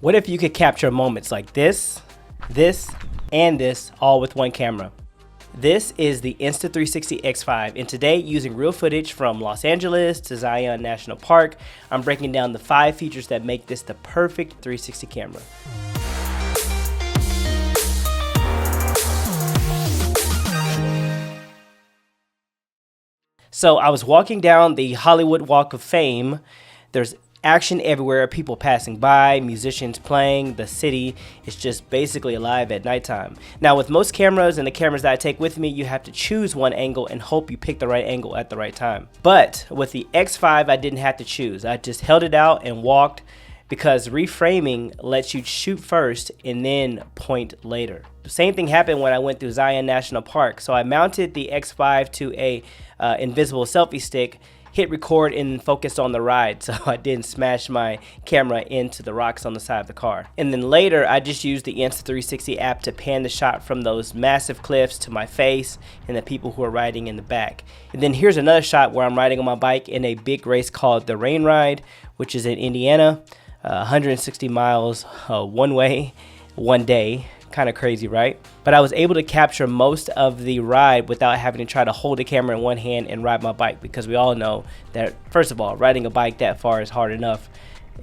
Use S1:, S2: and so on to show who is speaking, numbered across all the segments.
S1: What if you could capture moments like this, and this all with one camera? This is the Insta360 X5, and today, using real footage from Los Angeles to Zion National Park, I'm breaking down the 5 features that make this the perfect 360 camera. So I was walking down the Hollywood Walk of Fame. There's action everywhere, people passing by, musicians playing, the city is just basically alive at nighttime. Now with most cameras and the cameras that I take with me, you have to choose one angle and hope you pick the right angle at the right time. But with the X5, I didn't have to choose. I just held it out and walked, because reframing lets you shoot first and then point later. The same thing happened when I went through Zion National Park. So I mounted the X5 to a invisible selfie stick, hit record, and focused on the ride so I didn't smash my camera into the rocks on the side of the car. And then later I just used the Insta360 app to pan the shot from those massive cliffs to my face and the people who are riding in the back. And then here's another shot where I'm riding on my bike in a big race called the Rain Ride, which is in Indiana, 160 miles one way, one day. Kind of crazy, right? But I was able to capture most of the ride without having to try to hold the camera in one hand and ride my bike, because we all know that, first of all, riding a bike that far is hard enough,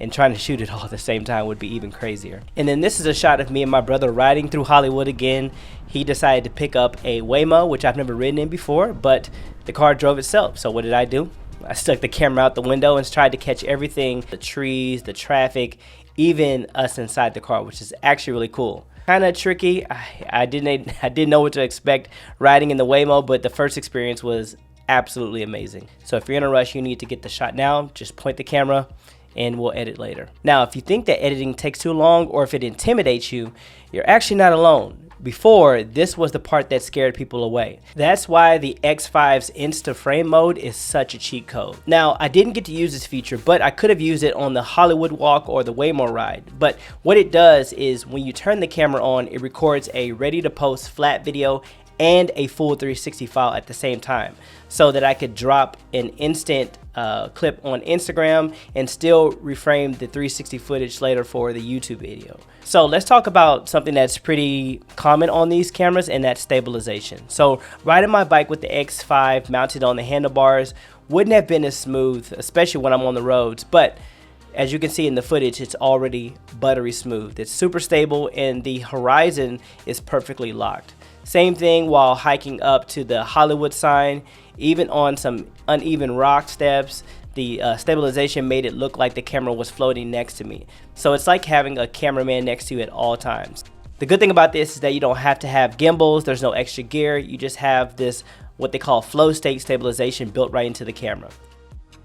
S1: and trying to shoot it all at the same time would be even crazier. And then this is a shot of me and my brother riding through Hollywood again. He decided to pick up a Waymo, which I've never ridden in before, but the car drove itself. So what did I do? I stuck the camera out the window and tried to catch everything, the trees, the traffic, even us inside the car, which is actually really cool. Kind of tricky. I didn't know what to expect riding in the Waymo, but the first experience was absolutely amazing. So if you're in a rush, you need to get the shot now. Just point the camera and we'll edit later. Now, if you think that editing takes too long, or if it intimidates you, you're actually not alone. Before, this was the part that scared people away. That's why the X5's Insta Frame mode is such a cheat code. Now, I didn't get to use this feature, but I could have used it on the Hollywood Walk or the Waymo ride. But what it does is, when you turn the camera on, it records a ready to post flat video and a full 360 file at the same time, so that I could drop an instant clip on Instagram and still reframe the 360 footage later for the YouTube video. So let's talk about something that's pretty common on these cameras, and that's stabilization. So riding my bike with the X5 mounted on the handlebars wouldn't have been as smooth, especially when I'm on the roads, but as you can see in the footage, it's already buttery smooth. It's super stable, and the horizon is perfectly locked. Same thing while hiking up to the Hollywood sign. Even on some uneven rock steps, the stabilization made it look like the camera was floating next to me. So it's like having a cameraman next to you at all times. The good thing about this is that you don't have to have gimbals. There's no extra gear. You just have this, what they call FlowState stabilization, built right into the camera.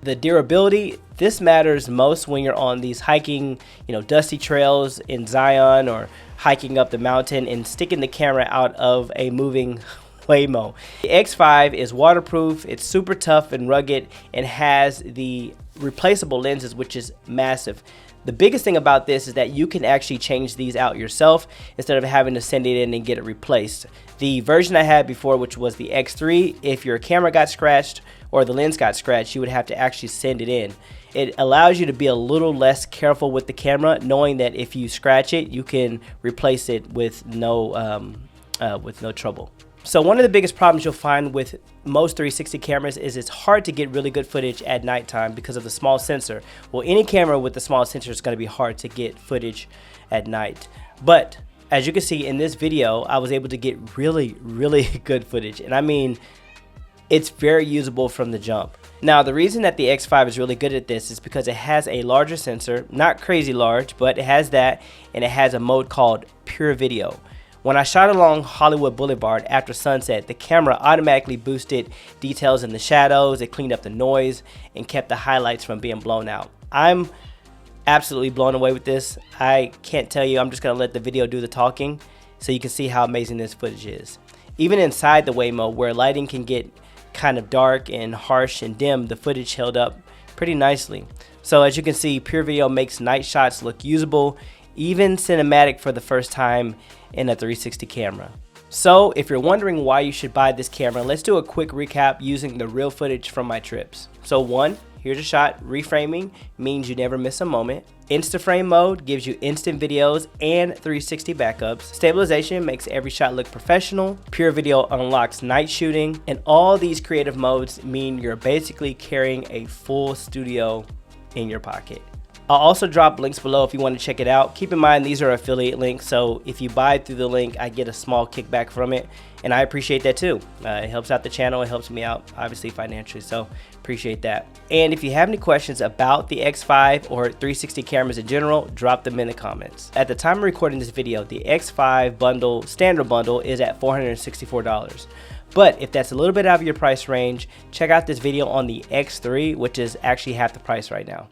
S1: The durability, this matters most when you're on these hiking, dusty trails in Zion, or hiking up the mountain and sticking the camera out of a moving Waymo. The X5 is waterproof, it's super tough and rugged, and has the replaceable lenses, which is massive. The biggest thing about this is that you can actually change these out yourself instead of having to send it in and get it replaced. The version I had before, which was the X3, if your camera got scratched or the lens got scratched, you would have to actually send it in. It allows you to be a little less careful with the camera, knowing that if you scratch it, you can replace it with no trouble. So one of the biggest problems you'll find with most 360 cameras is it's hard to get really good footage at nighttime because of the small sensor. Well, any camera with the small sensor is going to be hard to get footage at night. But as you can see in this video, I was able to get really, really good footage. And I mean, it's very usable from the jump. Now, the reason that the X5 is really good at this is because it has a larger sensor, not crazy large, but it has that, and it has a mode called PureVideo. When I shot along Hollywood Boulevard after sunset, the camera automatically boosted details in the shadows, it cleaned up the noise, and kept the highlights from being blown out. I'm absolutely blown away with this. I can't tell you, I'm just gonna let the video do the talking so you can see how amazing this footage is. Even inside the Waymo, where lighting can get kind of dark and harsh and dim, the footage held up pretty nicely. So as you can see, PureVideo makes night shots look usable, even cinematic for the first time in a 360 camera. So if you're wondering why you should buy this camera, let's do a quick recap using the real footage from my trips. So 1, Here's a shot. Reframing means you never miss a moment. Insta-frame mode gives you instant videos and 360 backups. Stabilization makes every shot look professional. PureVideo unlocks night shooting. And all these creative modes mean you're basically carrying a full studio in your pocket. I'll also drop links below if you want to check it out. Keep in mind these are affiliate links, so if you buy through the link, I get a small kickback from it, and I appreciate that too. It helps out the channel, it helps me out obviously financially, so appreciate that. And if you have any questions about the X5 or 360 cameras in general, drop them in the comments. At the time of recording this video, the X5 bundle, standard bundle, is at $464. But if that's a little bit out of your price range, check out this video on the X3, which is actually half the price right now.